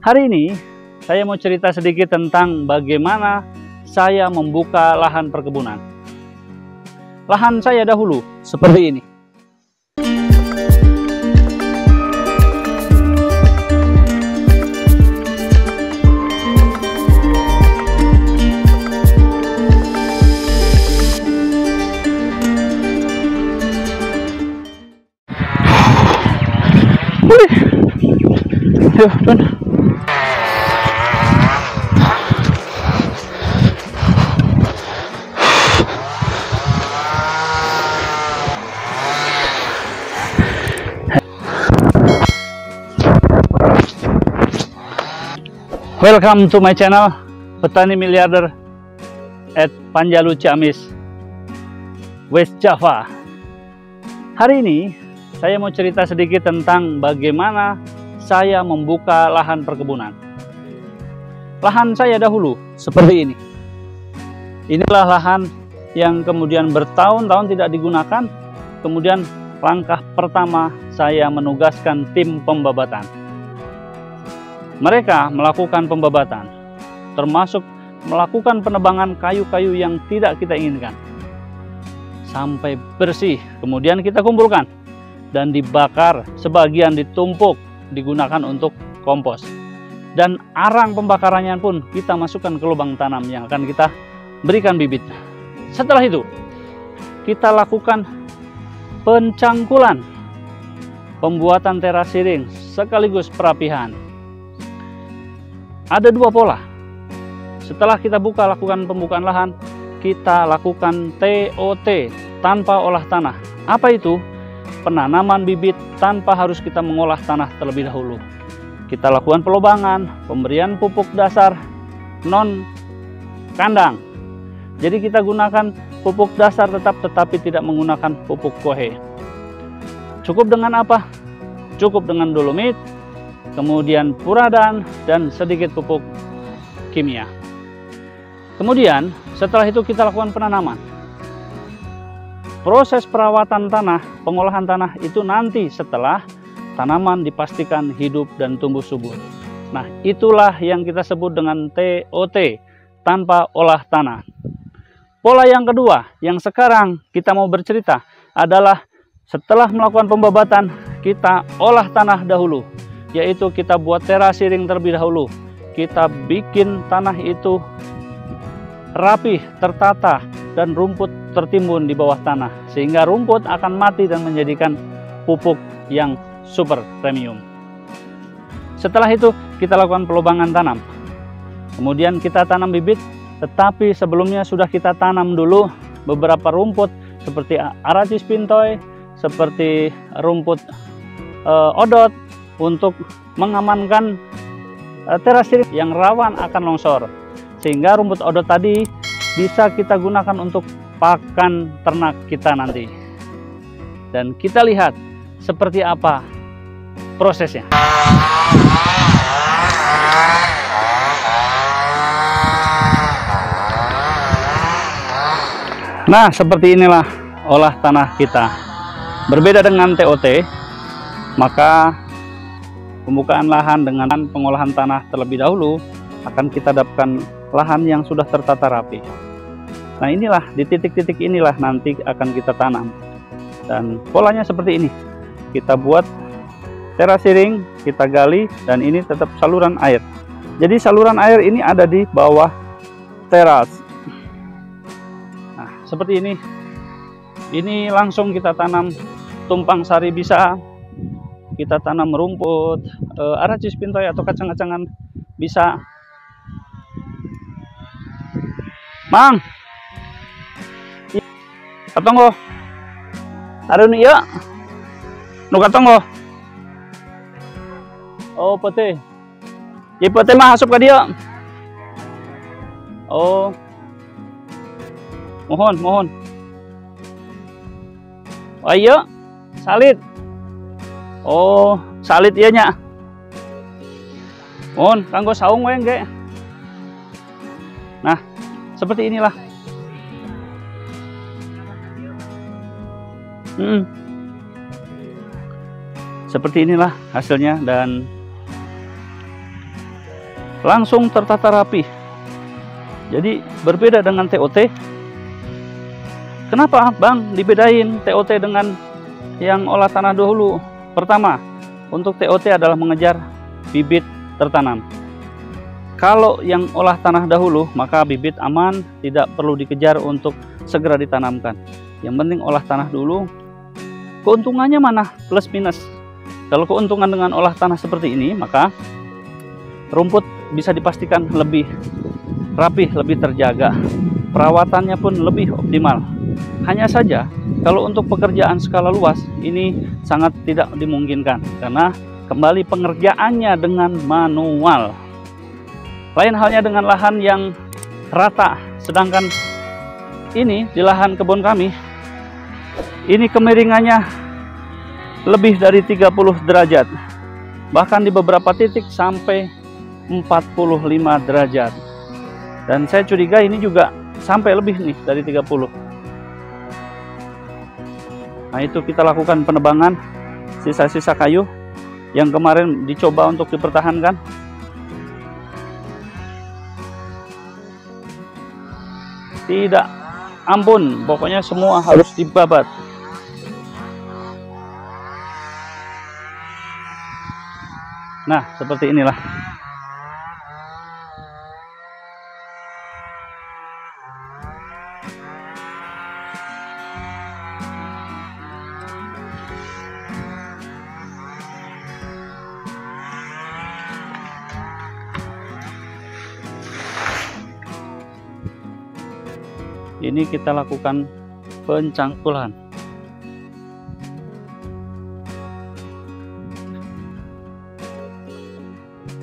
Hari ini saya mau cerita sedikit tentang bagaimana saya membuka lahan perkebunan. Lahan saya dahulu seperti ini. Ayo, Don. Welcome to my channel, Petani Miliarder at Panjalu Ciamis, West Java. Hari ini saya mau cerita sedikit tentang bagaimana saya membuka lahan perkebunan. Lahan saya dahulu seperti ini. Inilah lahan yang kemudian bertahun-tahun tidak digunakan. Kemudian langkah pertama saya menugaskan tim pembabatan. Mereka melakukan pembabatan, termasuk melakukan penebangan kayu-kayu yang tidak kita inginkan sampai bersih. Kemudian kita kumpulkan dan dibakar, sebagian ditumpuk digunakan untuk kompos, dan arang pembakarannya pun kita masukkan ke lubang tanam yang akan kita berikan bibit. Setelah itu kita lakukan pencangkulan, pembuatan terasiring sekaligus perapihan. Ada dua pola. Setelah kita lakukan pembukaan lahan, kita lakukan TOT, tanpa olah tanah. Apa itu? Penanaman bibit tanpa harus kita mengolah tanah terlebih dahulu. Kita lakukan pelobangan, pemberian pupuk dasar non kandang. Jadi kita gunakan pupuk dasar tetap, tetapi tidak menggunakan pupuk kohe. Cukup dengan apa? Cukup dengan dolomit, kemudian puradan, dan sedikit pupuk kimia. Kemudian setelah itu kita lakukan penanaman. Proses perawatan tanah, pengolahan tanah itu nanti setelah tanaman dipastikan hidup dan tumbuh subur. Nah, itulah yang kita sebut dengan TOT, tanpa olah tanah. Pola yang kedua, yang sekarang kita mau bercerita adalah setelah melakukan pembabatan, kita olah tanah dahulu, yaitu kita buat terasiring terlebih dahulu. Kita bikin tanah itu rapih, tertata, dan rumput tertimbun di bawah tanah, sehingga rumput akan mati dan menjadikan pupuk yang super premium. Setelah itu kita lakukan pelobangan tanam, kemudian kita tanam bibit, tetapi sebelumnya sudah kita tanam dulu beberapa rumput seperti Aracis pintoi, seperti rumput odot, untuk mengamankan terasiring yang rawan akan longsor, sehingga rumput odot tadi bisa kita gunakan untuk pakan ternak kita nanti. Dan kita lihat seperti apa prosesnya. Nah, seperti inilah olah tanah kita. Berbeda dengan TOT, maka pembukaan lahan dengan pengolahan tanah terlebih dahulu akan kita dapatkan lahan yang sudah tertata rapi. Nah, inilah di titik-titik inilah nanti akan kita tanam, dan polanya seperti ini. Kita buat terasiring, kita gali, dan ini tetap saluran air. Jadi saluran air ini ada di bawah teras. Nah, seperti ini. Ini langsung kita tanam tumpang sari, bisa kita tanam rumput Aracis pintoi atau kacang-kacangan bisa. Mang, katonggo, ada nih ya, nu katonggo. Oh, pete, ya pete mah asup ke dia. Oh, mohon. Ayo, salit. Oh, salit iya nya. Mohon, kanggo saung we ge. Nah, seperti inilah. Seperti inilah hasilnya, dan langsung tertata rapi. Jadi berbeda dengan TOT. Kenapa Bang dibedain TOT dengan yang olah tanah dahulu? Pertama, untuk TOT adalah mengejar bibit tertanam. Kalau yang olah tanah dahulu, maka bibit aman, tidak perlu dikejar untuk segera ditanamkan. Yang penting olah tanah dulu. Keuntungannya mana? Plus minus. Kalau keuntungan dengan olah tanah seperti ini, maka rumput bisa dipastikan lebih rapih, lebih terjaga. Perawatannya pun lebih optimal. Hanya saja, kalau untuk pekerjaan skala luas, ini sangat tidak dimungkinkan. Karena kembali pengerjaannya dengan manual. Lain halnya dengan lahan yang rata. Sedangkan ini di lahan kebun kami, ini kemiringannya lebih dari 30 derajat. Bahkan di beberapa titik sampai 45 derajat. Dan saya curiga ini juga sampai lebih nih dari 30. Nah, itu kita lakukan penebangan sisa-sisa kayu yang kemarin dicoba untuk dipertahankan. Tidak ampun, pokoknya semua harus dibabat. Nah, seperti inilah. Ini kita lakukan pencangkulan.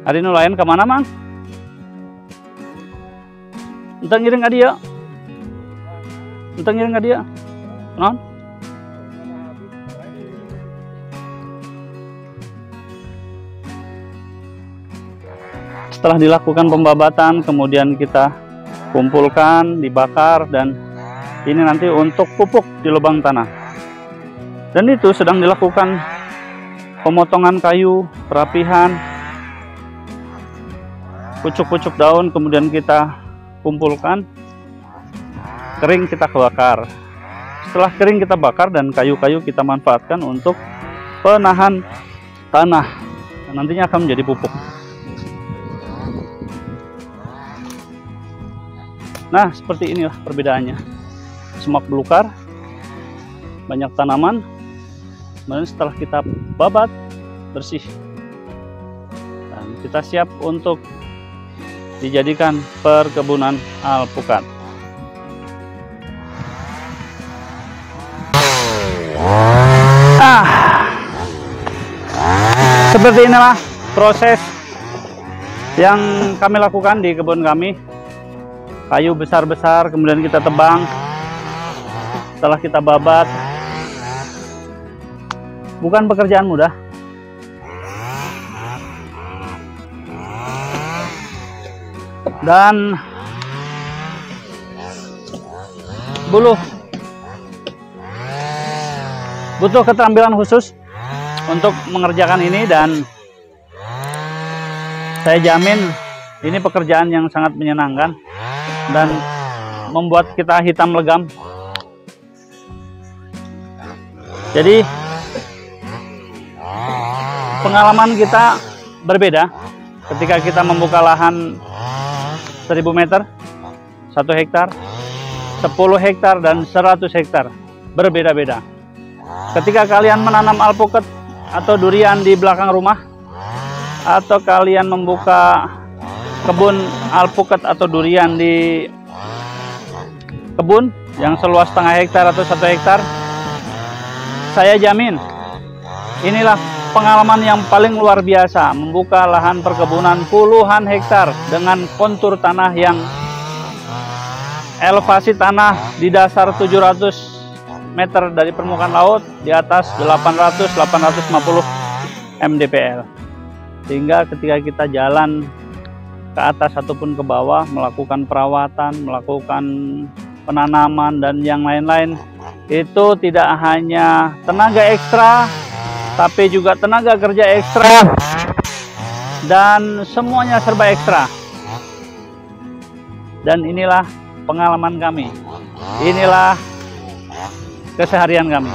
Hari nulayan kemana, Mang? Entah ngiring ka dia. Entah ngiring ka dia. Non? Setelah dilakukan pembabatan, kemudian kita kumpulkan, dibakar, dan ini nanti untuk pupuk di lubang tanah. Dan itu sedang dilakukan pemotongan kayu, perapihan, pucuk-pucuk daun, kemudian kita kumpulkan, kering kita bakar. Setelah kering kita bakar dan kayu-kayu kita manfaatkan untuk penahan tanah. Dan nantinya akan menjadi pupuk. Nah, seperti inilah perbedaannya. Semak belukar, banyak tanaman, kemudian setelah kita babat, bersih. Dan kita siap untuk dijadikan perkebunan alpukat. Seperti inilah proses yang kami lakukan di kebun kami. Kayu besar-besar kemudian kita tebang, setelah kita babat. Bukan pekerjaan mudah. Dan butuh keterampilan khusus untuk mengerjakan ini, dan saya jamin ini pekerjaan yang sangat menyenangkan dan membuat kita hitam legam. Jadi pengalaman kita berbeda ketika kita membuka lahan 1000 meter, 1 hektar, 10 hektar, dan 100 hektar. Berbeda-beda. Ketika kalian menanam alpukat atau durian di belakang rumah, atau kalian membuka kebun alpukat atau durian di kebun yang seluas setengah hektar atau 1 hektar, saya jamin inilah pengalaman yang paling luar biasa, membuka lahan perkebunan puluhan hektar dengan kontur tanah yang elevasi tanah di dasar 700 meter dari permukaan laut, di atas 800-850 mdpl. Sehingga ketika kita jalan ke atas ataupun ke bawah, melakukan perawatan, melakukan penanaman, dan yang lain-lain, itu tidak hanya tenaga ekstra, tapi juga tenaga kerja ekstra dan semuanya serba ekstra. Dan inilah pengalaman kami, inilah keseharian kami.